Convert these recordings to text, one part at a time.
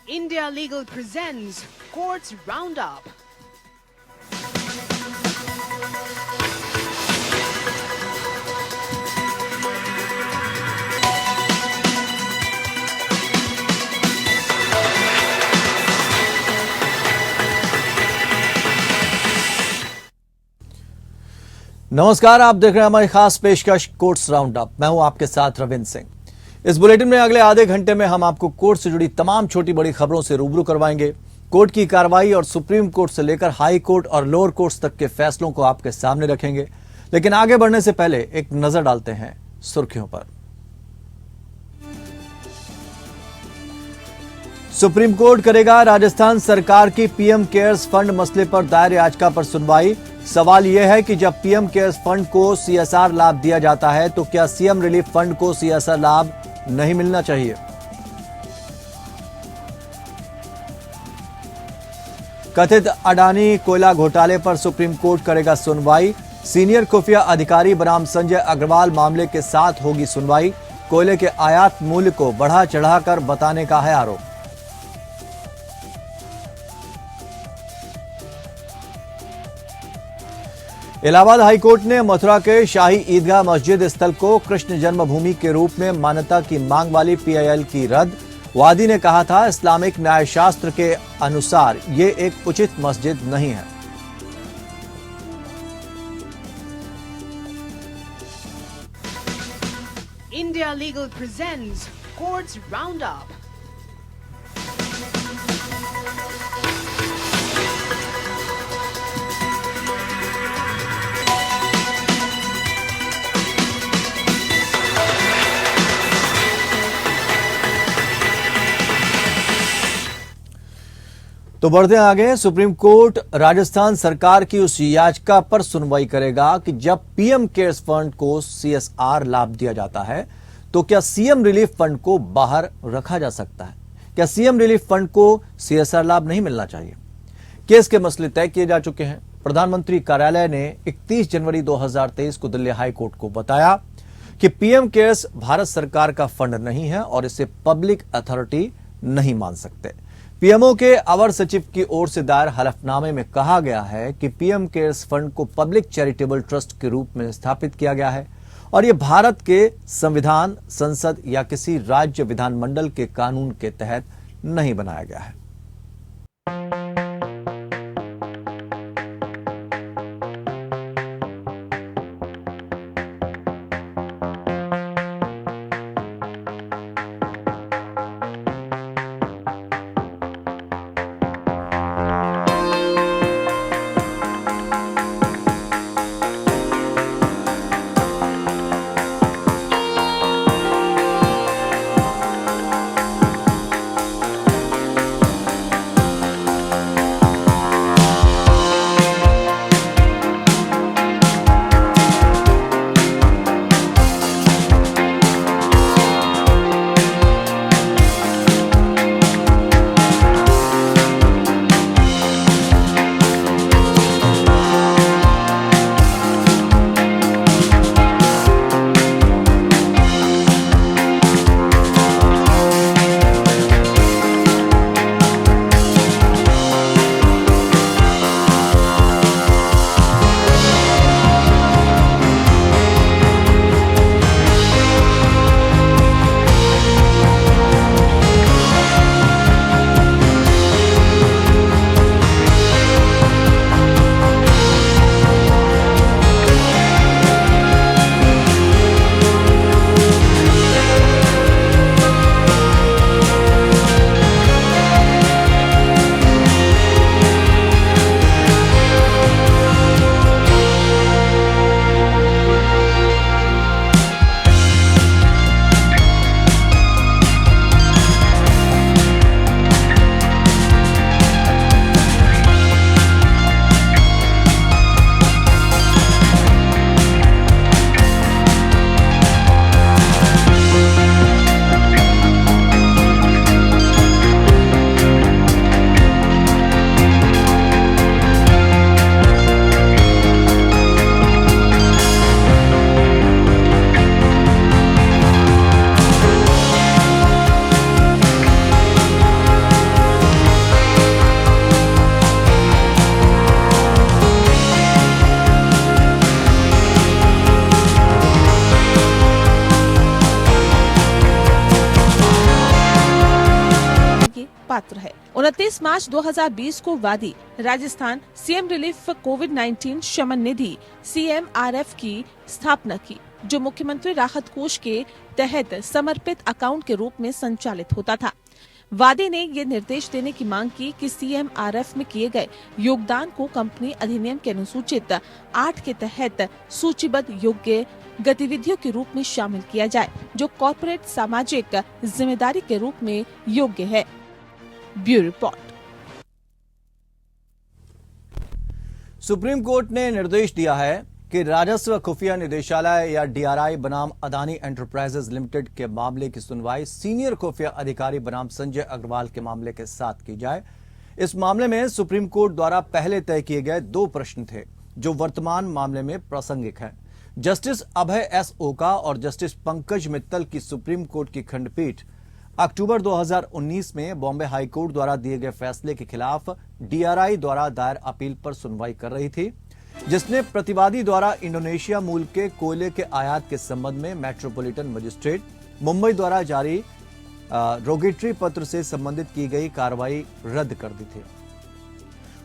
India Legal presents Courts Roundup. नमस्कार, आप देख रहे हैं हमारी खास पेशकश कोर्ट्स राउंडअप। मैं हूं आपके साथ रविंद्र सिंह। इस बुलेटिन में अगले आधे घंटे में हम आपको कोर्ट से जुड़ी तमाम छोटी बड़ी खबरों से रूबरू करवाएंगे। कोर्ट की कार्रवाई और सुप्रीम कोर्ट से लेकर हाई कोर्ट और लोअर कोर्ट्स तक के फैसलों को आपके सामने रखेंगे। लेकिन आगे बढ़ने से पहले एक नजर डालते हैं सुर्खियों पर। सुप्रीम कोर्ट करेगा राजस्थान सरकार की पीएम केयर्स फंड मसले पर दायर याचिका पर सुनवाई। सवाल यह है कि जब पीएम केयर्स फंड को सीएसआर लाभ दिया जाता है तो क्या सीएम रिलीफ फंड को सीएसआर लाभ नहीं मिलना चाहिए? कथित अडानी कोयला घोटाले पर सुप्रीम कोर्ट करेगा सुनवाई। सीनियर खुफिया अधिकारी बनाम संजय अग्रवाल मामले के साथ होगी सुनवाई। कोयले के आयात मूल्य को बढ़ा चढ़ाकर बताने का है आरोप। इलाहाबाद हाईकोर्ट ने मथुरा के शाही ईदगाह मस्जिद स्थल को कृष्ण जन्मभूमि के रूप में मान्यता की मांग वाली पीआईएल की रद्द। वादी ने कहा था, इस्लामिक न्याय शास्त्र के अनुसार ये एक उचित मस्जिद नहीं है। India Legal presents Courts Roundup. तो बढ़ते हैं आगे। सुप्रीम कोर्ट राजस्थान सरकार की उस याचिका पर सुनवाई करेगा कि जब पीएम केयर्स फंड को सीएसआर लाभ दिया जाता है तो क्या सीएम रिलीफ फंड को बाहर रखा जा सकता है? क्या सीएम रिलीफ फंड को सीएसआर लाभ नहीं मिलना चाहिए? केस के मसले तय किए जा चुके हैं। प्रधानमंत्री कार्यालय ने 31 जनवरी 2023 को दिल्ली हाई कोर्ट को बताया कि पीएम केयर्स भारत सरकार का फंड नहीं है और इसे पब्लिक अथॉरिटी नहीं मान सकते। पीएमओ के अवर सचिव की ओर से दायर हलफनामे में कहा गया है कि पीएम केयर्स फंड को पब्लिक चैरिटेबल ट्रस्ट के रूप में स्थापित किया गया है और यह भारत के संविधान, संसद या किसी राज्य विधानमंडल के कानून के तहत नहीं बनाया गया है। पात्र है। 29 मार्च 2020 को वादी राजस्थान सीएम रिलीफ कोविड-19 शमन निधि CMRF की स्थापना की, जो मुख्यमंत्री राहत कोष के तहत समर्पित अकाउंट के रूप में संचालित होता था। वादी ने ये निर्देश देने की मांग की कि CMRF में किए गए योगदान को कंपनी अधिनियम के अनुसूचित 8 के तहत सूचीबद्ध योग्य गतिविधियों के रूप में शामिल किया जाए, जो कॉर्पोरेट सामाजिक जिम्मेदारी के रूप में योग्य है। Bureau report. सुप्रीम कोर्ट ने निर्देश दिया है कि राजस्व खुफिया निदेशालय या DRI बनाम अदानी एंटरप्राइजेज लिमिटेड के मामले की सुनवाई सीनियर खुफिया अधिकारी बनाम संजय अग्रवाल के मामले के साथ की जाए। इस मामले में सुप्रीम कोर्ट द्वारा पहले तय किए गए 2 प्रश्न थे, जो वर्तमान मामले में प्रासंगिक हैं। जस्टिस अभय S. ओका और जस्टिस पंकज मित्तल की सुप्रीम कोर्ट की खंडपीठ अक्टूबर 2019 में बॉम्बे हाईकोर्ट द्वारा दिए गए फैसले के खिलाफ DRI द्वारा दायर अपील पर सुनवाई कर रही थी, जिसने प्रतिवादी द्वारा इंडोनेशिया मूल के कोयले के आयात के संबंध में मेट्रोपॉलिटन मजिस्ट्रेट मुंबई द्वारा जारी रोगेटरी पत्र से संबंधित की गई कार्रवाई रद्द कर दी थी।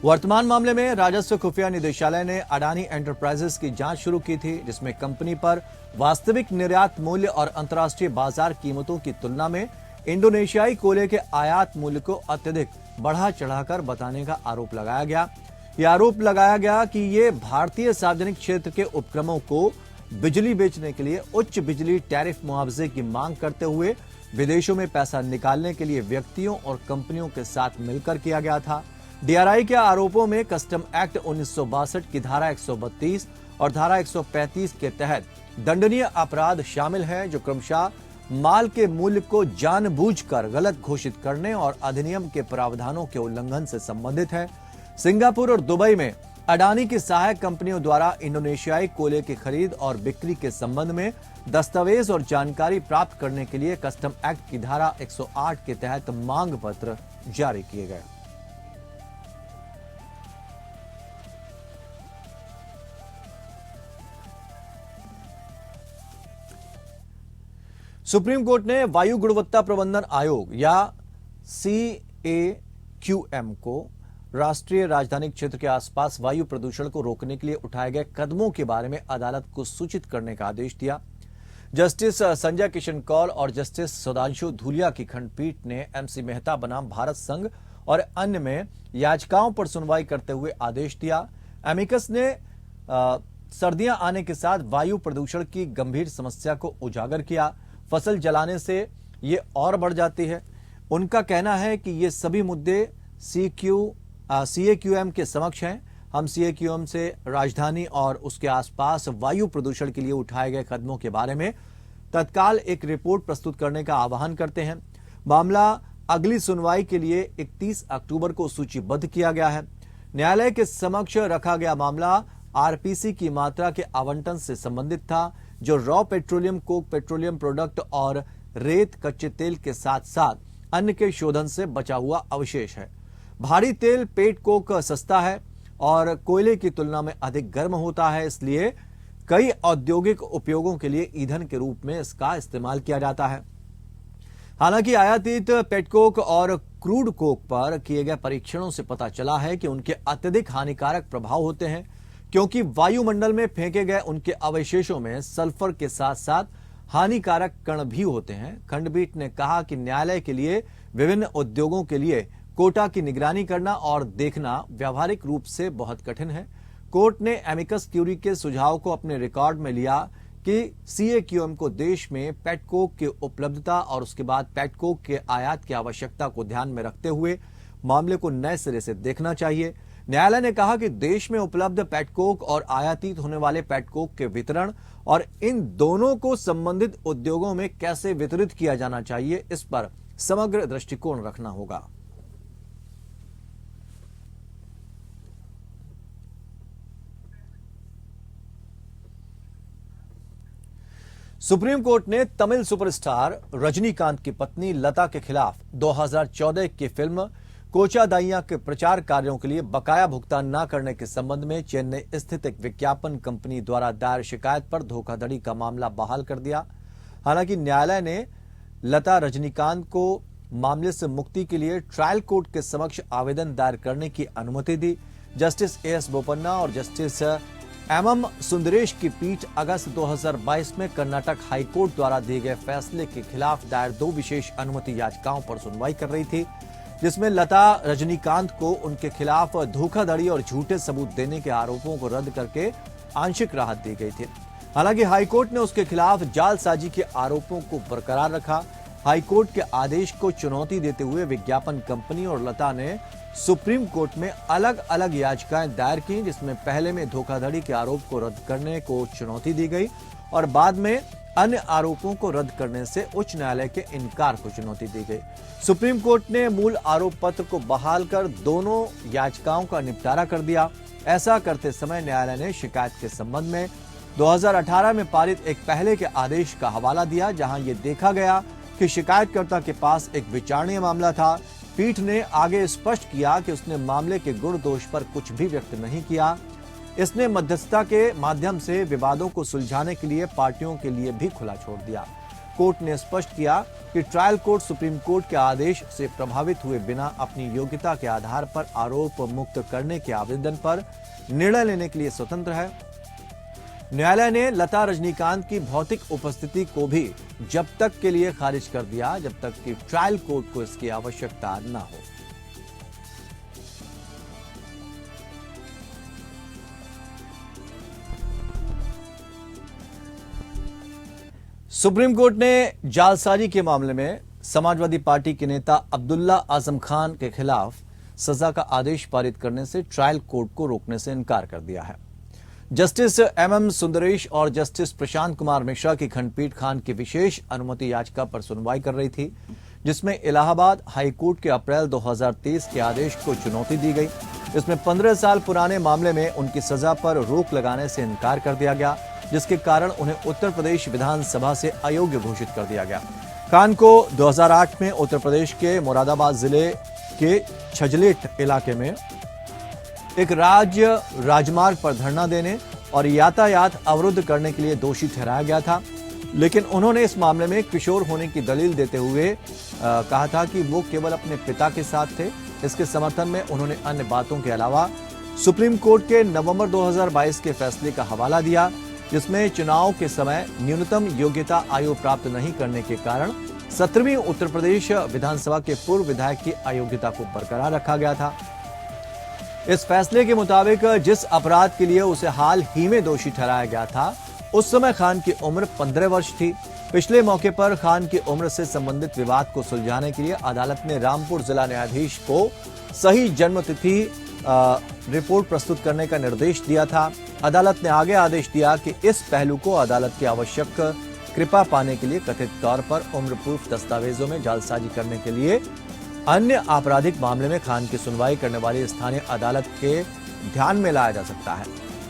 वर्तमान मामले में राजस्व खुफिया निदेशालय ने अडानी एंटरप्राइजेस की जांच शुरू की थी, जिसमें कंपनी पर वास्तविक निर्यात मूल्य और अंतर्राष्ट्रीय बाजार कीमतों की तुलना में इंडोनेशियाई कोयले के आयात मूल्य को अत्यधिक बढ़ा चढ़ाकर बताने का आरोप लगाया गया। यह आरोप लगाया गया कि ये भारतीय सार्वजनिक क्षेत्र के उपक्रमों को बिजली बेचने के लिए उच्च बिजली टैरिफ मुआवजे की मांग करते हुए विदेशों में पैसा निकालने के लिए व्यक्तियों और कंपनियों के साथ मिलकर किया गया था। DRI के आरोपों में कस्टम एक्ट 1962 की धारा 132 और धारा 135 के तहत दंडनीय अपराध शामिल है, जो क्रमशः माल के मूल्य को जानबूझकर गलत घोषित करने और अधिनियम के प्रावधानों के उल्लंघन से संबंधित है। सिंगापुर और दुबई में अडानी की सहायक कंपनियों द्वारा इंडोनेशियाई कोयले की खरीद और बिक्री के संबंध में दस्तावेज और जानकारी प्राप्त करने के लिए कस्टम एक्ट की धारा 108 के तहत मांग पत्र जारी किए गए। सुप्रीम कोर्ट ने वायु गुणवत्ता प्रबंधन आयोग या CAQM को राष्ट्रीय राजधानी क्षेत्र के आसपास वायु प्रदूषण को रोकने के लिए उठाए गए कदमों के बारे में अदालत को सूचित करने का आदेश दिया। जस्टिस संजय किशन कौल और जस्टिस सुधांशु धूलिया की खंडपीठ ने MC मेहता बनाम भारत संघ और अन्य में याचिकाओं पर सुनवाई करते हुए आदेश दिया। एमिकस ने सर्दियां आने के साथ वायु प्रदूषण की गंभीर समस्या को उजागर किया। फसल जलाने से ये और बढ़ जाती है। उनका कहना है कि ये सभी मुद्दे CAQM के समक्ष हैं। हम CAQM से राजधानी और उसके आसपास वायु प्रदूषण के लिए उठाए गए कदमों के बारे में तत्काल एक रिपोर्ट प्रस्तुत करने का आह्वान करते हैं। मामला अगली सुनवाई के लिए 31 अक्टूबर को सूचीबद्ध किया गया है। न्यायालय के समक्ष रखा गया मामला RPC की मात्रा के आवंटन से संबंधित था, जो raw petroleum, Coke petroleum product और रेत कच्चे तेल के साथ साथ अन्य के शोधन से बचा हुआ अवशेष है। भारी तेल पेट कोक सस्ता है और कोयले की तुलना में अधिक गर्म होता है, इसलिए कई औद्योगिक उपयोगों के लिए ईंधन के रूप में इसका इस्तेमाल किया जाता है। हालांकि आयातित पेटकोक और क्रूड कोक पर किए गए परीक्षणों से पता चला है कि उनके अत्यधिक हानिकारक प्रभाव होते हैं, क्योंकि वायुमंडल में फेंके गए उनके अवशेषों में सल्फर के साथ साथ हानिकारक कण भी होते हैं। खंडपीठ ने कहा कि न्यायालय के लिए विभिन्न उद्योगों के लिए कोटा की निगरानी करना और देखना व्यावहारिक रूप से बहुत कठिन है। कोर्ट ने एमिकस क्यूरी के सुझाव को अपने रिकॉर्ड में लिया कि CAQM को देश में पेटकोक की उपलब्धता और उसके बाद पेटकोक के आयात की आवश्यकता को ध्यान में रखते हुए मामले को नए सिरे से देखना चाहिए। न्यायालय ने कहा कि देश में उपलब्ध पेटकोक और आयातित होने वाले पेटकोक के वितरण और इन दोनों को संबंधित उद्योगों में कैसे वितरित किया जाना चाहिए, इस पर समग्र दृष्टिकोण रखना होगा। सुप्रीम कोर्ट ने तमिल सुपरस्टार रजनीकांत की पत्नी लता के खिलाफ 2014 की फिल्म कोचादाइया के प्रचार कार्यों के लिए बकाया भुगतान न करने के संबंध में चेन्नई स्थित एक विज्ञापन कंपनी द्वारा दायर शिकायत पर धोखाधड़ी का मामला बहाल कर दिया। हालांकि न्यायालय ने लता रजनीकांत को मामले से मुक्ति के लिए ट्रायल कोर्ट के समक्ष आवेदन दायर करने की अनुमति दी। जस्टिस एएस बोपन्ना और जस्टिस एमएम सुंदरेश की पीठ अगस्त 2022 में कर्नाटक हाईकोर्ट द्वारा दिए गए फैसले के खिलाफ दायर 2 विशेष अनुमति याचिकाओं पर सुनवाई कर रही थी, जिसमें लता रजनीकांत को उनके खिलाफ धोखाधड़ी और झूठे सबूत देने के आरोपों को रद्द करके आंशिक राहत दी गई थी। हालांकि हाईकोर्ट ने उसके खिलाफ जालसाजी के आरोपों को बरकरार रखा। हाईकोर्ट के आदेश को चुनौती देते हुए विज्ञापन कंपनी और लता ने सुप्रीम कोर्ट में अलग अलग याचिकाएं दायर की, जिसमें पहले में धोखाधड़ी के आरोप को रद्द करने को चुनौती दी गई और बाद में अन्य आरोपों को रद्द करने से उच्च न्यायालय के इनकार को चुनौती दी गई। सुप्रीम कोर्ट ने मूल आरोप पत्र को बहाल कर दोनों याचिकाओं का निपटारा कर दिया। ऐसा करते समय न्यायालय ने शिकायत के संबंध में 2018 में पारित एक पहले के आदेश का हवाला दिया, जहां यह देखा गया कि शिकायतकर्ता के पास एक विचारणीय मामला था। पीठ ने आगे स्पष्ट किया कि उसने मामले के गुण दोष पर कुछ भी व्यक्त नहीं किया। इसने मध्यस्थता के माध्यम से विवादों को सुलझाने के लिए पार्टियों के लिए भी खुला छोड़ दिया। कोर्ट ने स्पष्ट किया कि ट्रायल कोर्ट सुप्रीम कोर्ट के आदेश से प्रभावित हुए बिना अपनी योग्यता के आधार पर आरोप मुक्त करने के आवेदन पर निर्णय लेने के लिए स्वतंत्र है। न्यायालय ने लता रजनीकांत की भौतिक उपस्थिति को भी जब तक के लिए खारिज कर दिया जब तक कि ट्रायल कोर्ट को इसकी आवश्यकता न हो। सुप्रीम कोर्ट ने जालसाजी के मामले में समाजवादी पार्टी के नेता अब्दुल्ला आजम खान के खिलाफ सजा का आदेश पारित करने से ट्रायल कोर्ट को रोकने से इनकार कर दिया है। जस्टिस एमएम सुंदरेश और जस्टिस प्रशांत कुमार मिश्रा की खंडपीठ खान की विशेष अनुमति याचिका पर सुनवाई कर रही थी, जिसमें इलाहाबाद हाईकोर्ट के अप्रैल 2023 के आदेश को चुनौती दी गई। इसमें 15 साल पुराने मामले में उनकी सजा पर रोक लगाने से इनकार कर दिया गया, जिसके कारण उन्हें उत्तर प्रदेश विधानसभा से अयोग्य घोषित कर दिया गया। खान को 2008 में उत्तर प्रदेश के मुरादाबाद जिले के छजलेट इलाके में एक राज्य राजमार्ग पर धरना देने और यातायात अवरुद्ध करने के लिए दोषी ठहराया गया था, लेकिन उन्होंने इस मामले में किशोर होने की दलील देते हुए कहा था कि वो केवल अपने पिता के साथ थे। इसके समर्थन में उन्होंने अन्य बातों के अलावा सुप्रीम कोर्ट के नवंबर 2022 के फैसले का हवाला दिया, जिसमें चुनाव के समय न्यूनतम योग्यता आयु प्राप्त नहीं करने के कारण 17वीं उत्तर प्रदेश विधानसभा के पूर्व विधायक की अयोग्यता को बरकरार रखा गया था। इस फैसले के मुताबिक जिस अपराध के लिए उसे हाल ही में दोषी ठहराया गया था, उस समय खान की उम्र 15 वर्ष थी। पिछले मौके पर खान की उम्र से संबंधित विवाद को सुलझाने के लिए अदालत ने रामपुर जिला न्यायाधीश को सही जन्म तिथि रिपोर्ट प्रस्तुत करने का निर्देश दिया था। अदालत ने आगे आदेश दिया कि इस पहलू को अदालत की आवश्यक कृपा पाने के लिए कथित तौर पर उम्र पूर्व दस्तावेजों में जालसाजी करने के लिए अन्य आपराधिक मामले में खान की सुनवाई करने वाली स्थानीय अदालत के ध्यान में लाया जा सकता है।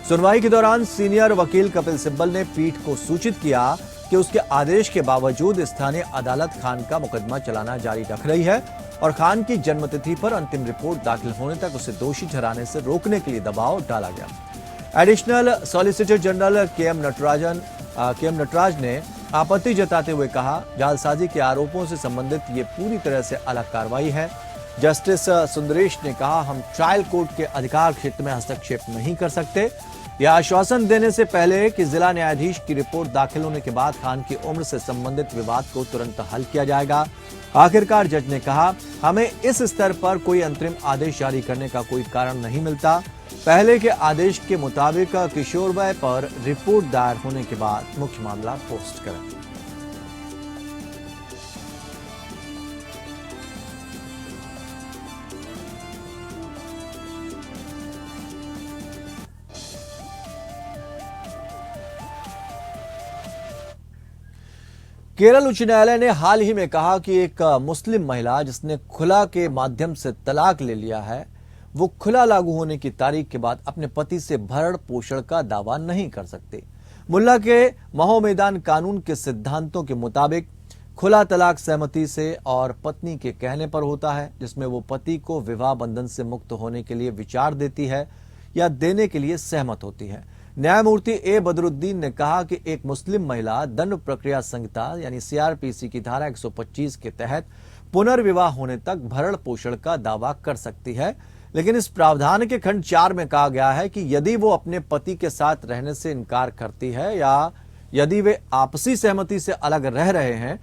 सुनवाई के दौरान सीनियर वकील कपिल सिब्बल ने पीठ को सूचित किया कि उसके आदेश के बावजूद स्थानीय अदालत खान का मुकदमा चलाना जारी रख रही है और खान की जन्मतिथि पर अंतिम रिपोर्ट दाखिल होने तक उसे दोषी ठहराने से रोकने के लिए दबाव डाला गया। Additional solicitor general K M. Nataraj ने आपत्ति जताते हुए कहा, जालसाजी के आरोपों से संबंधित ये पूरी तरह से अलग कार्रवाई है। जस्टिस सुंदरेश ने कहा, हम ट्रायल कोर्ट के अधिकार क्षेत्र में हस्तक्षेप नहीं कर सकते। यह आश्वासन देने से पहले कि जिला न्यायाधीश की रिपोर्ट दाखिल होने के बाद खान की उम्र से संबंधित विवाद को तुरंत हल किया जाएगा। आखिरकार जज ने कहा, हमें इस स्तर पर कोई अंतरिम आदेश जारी करने का कोई कारण नहीं मिलता। पहले के आदेश के मुताबिक किशोर वय पर रिपोर्ट दायर होने के बाद मुख्य मामला पोस्ट करें। केरल उच्च न्यायालय ने हाल ही में कहा कि एक मुस्लिम महिला जिसने खुला के माध्यम से तलाक ले लिया है, वो खुला लागू होने की तारीख के बाद अपने पति से भरण पोषण का दावा नहीं कर सकती। मुल्ला के महोमेदान कानून के सिद्धांतों के मुताबिक खुला तलाक सहमति से और पत्नी के कहने पर होता है, जिसमें वो पति को विवाह बंधन से मुक्त होने के लिए विचार देती है या देने के लिए सहमत होती है। न्यायमूर्ति ए बदरुद्दीन ने कहा कि एक मुस्लिम महिला दंड प्रक्रिया संहिता यानी सीआरपीसी की धारा 125 के तहत पुनर्विवाह होने तक भरण पोषण का दावा कर सकती है। लेकिन इस प्रावधान के खंड 4 में कहा गया है कि यदि वो अपने पति के साथ रहने से इनकार करती है या यदि वे आपसी सहमति से अलग रह रहे हैं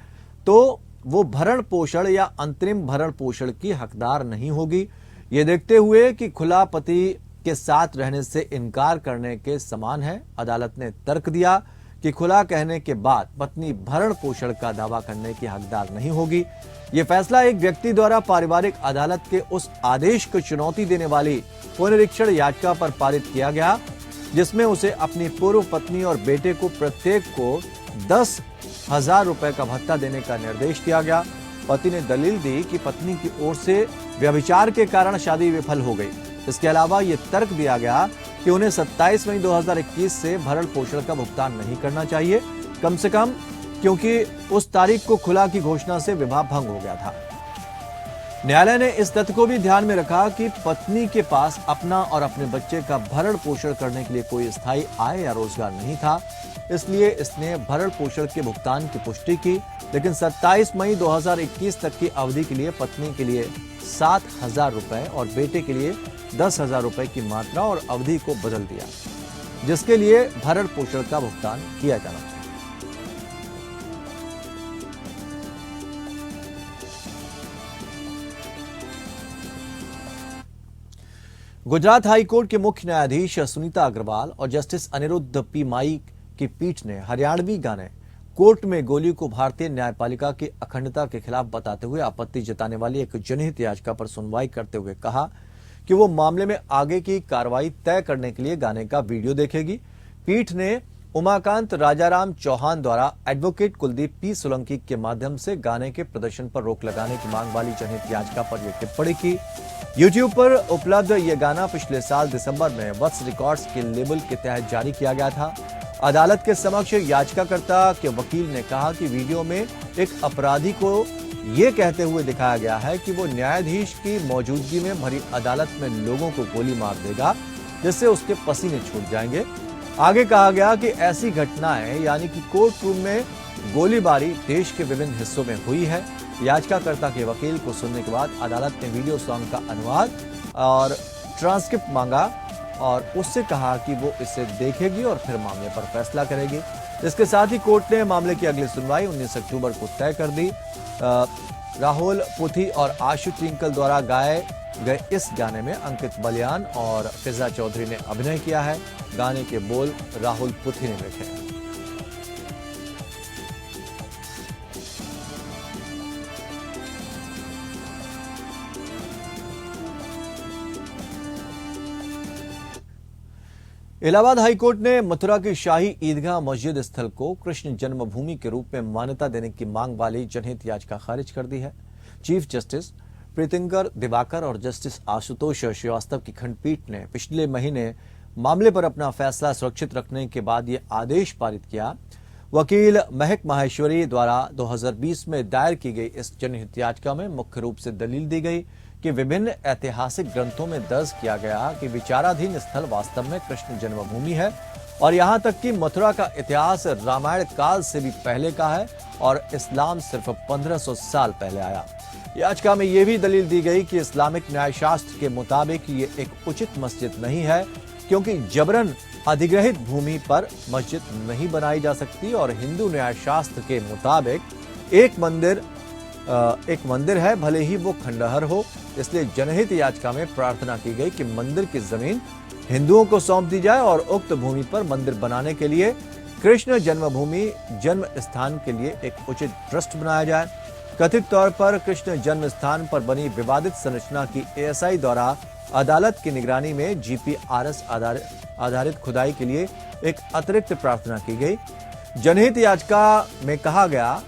तो वो भरण पोषण या अंतरिम भरण पोषण की हकदार नहीं होगी। ये देखते हुए कि खुला पति के साथ रहने से इनकार करने के समान है, अदालत ने तर्क दिया कि खुला कहने के बाद पत्नी भरण पोषण का दावा करने की हकदार नहीं होगी। यह फैसला एक व्यक्ति द्वारा पारिवारिक अदालत के उस आदेश को चुनौती देने वाली पुनरीक्षण याचिका पर पारित किया गया जिसमें उसे अपनी पूर्व पत्नी और बेटे को प्रत्येक को 10,000 रुपए का भत्ता देने का निर्देश दिया गया। पति ने दलील दी कि पत्नी की ओर से व्यभिचार के कारण शादी विफल हो गई। इसके अलावा ये तर्क दिया गया कि उन्हें 27 मई 2021 से भरण पोषण का भुगतान नहीं करना चाहिए, कम से कम क्योंकि उस तारीख को खुला की घोषणा से विवाह भंग हो गया था। न्यायालय ने इस तथ्य को भी ध्यान में रखा कि पत्नी के पास अपना और अपने बच्चे का भरण पोषण करने के लिए कोई स्थायी आय या रोजगार नहीं था, इसलिए इसने भरण पोषण के भुगतान की पुष्टि की। लेकिन 27 मई 2021 तक की अवधि के लिए पत्नी के लिए 7,000 रुपए और बेटे के लिए 10,000 रुपए की मात्रा और अवधि को बदल दिया, जिसके लिए भरण पोषण का भुगतान किया जाना चाहिए। गुजरात हाईकोर्ट के मुख्य न्यायाधीश सुनीता अग्रवाल और जस्टिस अनिरुद्ध पी माई की पीठ ने हरियाणवी गाने कोर्ट में गोली को भारतीय न्यायपालिका की अखंडता के खिलाफ बताते हुए आपत्ति जताने वाली एक जनहित याचिका पर सुनवाई करते हुए कहा कि वो मामले में आगे की कार्रवाई तय करने के लिए गाने का वीडियो देखेगी। पीठ ने उमाकांत राजाराम चौहान द्वारा एडवोकेट कुलदीप पी सोलंकी के माध्यम से गाने के प्रदर्शन पर रोक लगाने की मांग वाली जनहित याचिका पर यह टिप्पणी की। YouTube पर उपलब्ध यह गाना पिछले साल दिसंबर में वत्स रिकॉर्ड्स के लेबल के तहत जारी किया गया था। अदालत के समक्ष याचिकाकर्ता के वकील ने कहा कि वीडियो में एक अपराधी को ये कहते हुए दिखाया गया है कि वो न्यायाधीश की मौजूदगी में भरी अदालत में लोगों को गोली मार देगा, जिससे उसके पसीने छूट जाएंगे। आगे कहा गया कि ऐसी घटनाएं यानी कि कोर्ट रूम में गोलीबारी देश के विभिन्न हिस्सों में हुई है। याचिकाकर्ता के वकील को सुनने के बाद अदालत ने वीडियो सॉन्ग का अनुवाद और ट्रांसक्रिप्ट मांगा और उससे कहा कि वो इसे देखेगी और फिर मामले पर फैसला करेगी। इसके साथ ही कोर्ट ने मामले की अगली सुनवाई 19 अक्टूबर को तय कर दी। राहुल पुथी और आशु ट्विंकल द्वारा गाए गए इस गाने में अंकित बलियान और फिजा चौधरी ने अभिनय किया है। गाने के बोल राहुल पुथी ने लिखे हैं। इलाहाबाद हाईकोर्ट ने मथुरा की शाही ईदगाह मस्जिद स्थल को कृष्ण जन्मभूमि के रूप में मान्यता देने की मांग वाली जनहित याचिका खारिज कर दी है। चीफ जस्टिस प्रीतिंकर दिवाकर और जस्टिस आशुतोष श्रीवास्तव की खंडपीठ ने पिछले महीने मामले पर अपना फैसला सुरक्षित रखने के बाद ये आदेश पारित किया। वकील महक माहेश्वरी द्वारा 2020 में दायर की गई इस जनहित याचिका में मुख्य रूप से दलील दी गई कि विभिन्न ऐतिहासिक ग्रंथों में दर्ज किया गया कि विचाराधीन स्थल वास्तव में कृष्ण जन्मभूमि है और यहां तक कि मथुरा का इतिहास रामायण काल से भी पहले का है और इस्लाम सिर्फ 1500 साल पहले आया। याचिका में यह भी दलील दी गई कि इस्लामिक न्यायशास्त्र के मुताबिक ये एक उचित मस्जिद नहीं है क्योंकि जबरन अधिग्रहित भूमि पर मस्जिद नहीं बनाई जा सकती और हिंदू न्यायशास्त्र के मुताबिक एक मंदिर है, भले ही वो खंडहर हो। इसलिए जनहित याचिका में प्रार्थना की गई कि मंदिर की जमीन हिंदुओं को सौंप दी जाए और उक्त भूमि पर मंदिर बनाने के लिए कृष्ण जन्मभूमि जन्म स्थान के लिए एक उचित ट्रस्ट बनाया जाए। कथित तौर पर कृष्ण जन्म स्थान पर बनी विवादित संरचना की एएसआई द्वारा अदालत की निगरानी में जीपीआरएस आधारित खुदाई के लिए एक अतिरिक्त प्रार्थना की गई। जनहित याचिका में कहा गया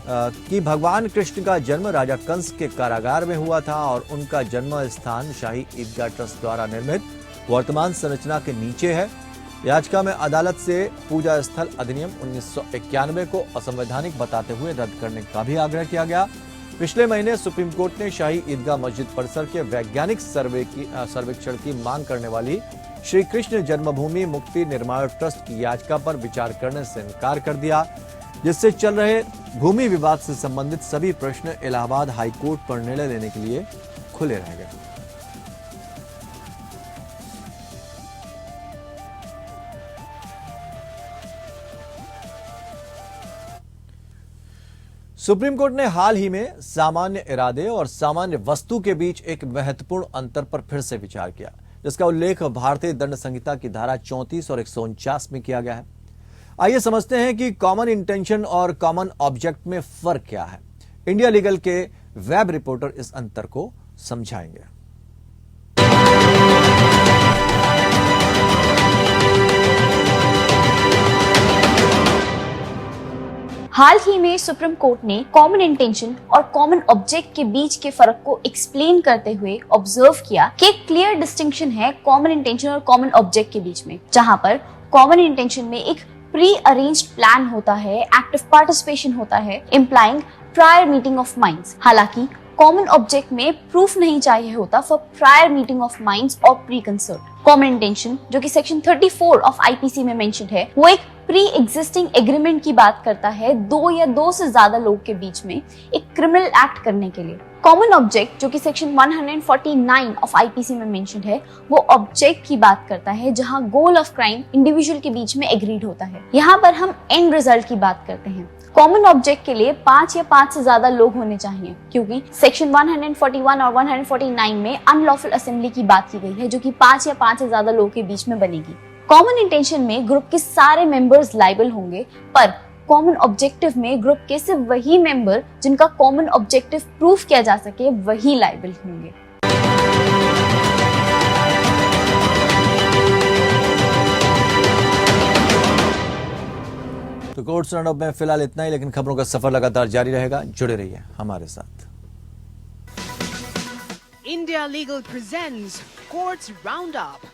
कि भगवान कृष्ण का जन्म राजा कंस के कारागार में हुआ था और उनका जन्म स्थान शाही ईदगाह ट्रस्ट द्वारा निर्मित वर्तमान संरचना के नीचे है। याचिका में अदालत से पूजा स्थल अधिनियम 1991 को असंवैधानिक बताते हुए रद्द करने का भी आग्रह किया गया। पिछले महीने सुप्रीम कोर्ट ने शाही ईदगाह मस्जिद परिसर के वैज्ञानिक सर्वेक्षण की मांग करने वाली श्री कृष्ण जन्मभूमि मुक्ति निर्माण ट्रस्ट की याचिका पर विचार करने से इनकार कर दिया, जिससे चल रहे भूमि विवाद से संबंधित सभी प्रश्न इलाहाबाद हाईकोर्ट पर निर्णय लेने के लिए खुले रह गए। सुप्रीम कोर्ट ने हाल ही में सामान्य इरादे और सामान्य वस्तु के बीच एक महत्वपूर्ण अंतर पर फिर से विचार किया, जिसका उल्लेख भारतीय दंड संहिता की धारा 34 और 149 में किया गया है। आइए समझते हैं कि कॉमन इंटेंशन और कॉमन ऑब्जेक्ट में फर्क क्या है। इंडिया लीगल के वेब रिपोर्टर इस अंतर को समझाएंगे। हाल ही में सुप्रीम कोर्ट ने कॉमन इंटेंशन और कॉमन ऑब्जेक्ट के बीच के फर्क को एक्सप्लेन करते हुए ऑब्जर्व किया कि एक क्लियर डिस्टिंक्शन है कॉमन इंटेंशन और कॉमन ऑब्जेक्ट के बीच में, जहां पर कॉमन इंटेंशन में एक प्री अरेंज्ड प्लान होता है, एक्टिव पार्टिसिपेशन होता है, implying prior meeting of minds. हालांकि कॉमन ऑब्जेक्ट में प्रूफ नहीं चाहिए होता for prior meeting of minds और प्री कंसर्ट। कॉमन इंटेंशन, जो कि सेक्शन 34 ऑफ आईपीसी में मेंशन्ड है, वो एक प्री एग्जिस्टिंग एग्रीमेंट की बात करता है दो या दो से ज्यादा लोग के बीच में एक क्रिमिनल एक्ट करने के लिए। कॉमन ऑब्जेक्ट, जो कि सेक्शन 149 ऑफ आईपीसी में मेंशन्ड है, वो ऑब्जेक्ट की बात करता है जहां गोल ऑफ क्राइम इंडिविजुअल के बीच में एग्रीड होता है। यहाँ पर हम एंड रिजल्ट की बात करते हैं। कॉमन ऑब्जेक्ट के लिए 5 या 5 से ज्यादा लोग होने चाहिए, क्योंकि सेक्शन 141 और 149 में अनलॉफुल असेंबली की बात की गई है, जो कि 5 या 5 से ज्यादा लोगों के बीच में बनेगी। कॉमन इंटेंशन में ग्रुप के सारे मेंबर्स लायबल होंगे, पर कॉमन ऑब्जेक्टिव में ग्रुप के सिर्फ वही मेंबर जिनका कॉमन ऑब्जेक्टिव प्रूफ किया जा सके वही लायबल होंगे। तो कोर्ट्स राउंडअप में फिलहाल इतना ही, लेकिन खबरों का सफर लगातार जारी रहेगा। जुड़े रहिए हमारे साथ। India Legal presents Courts Roundup.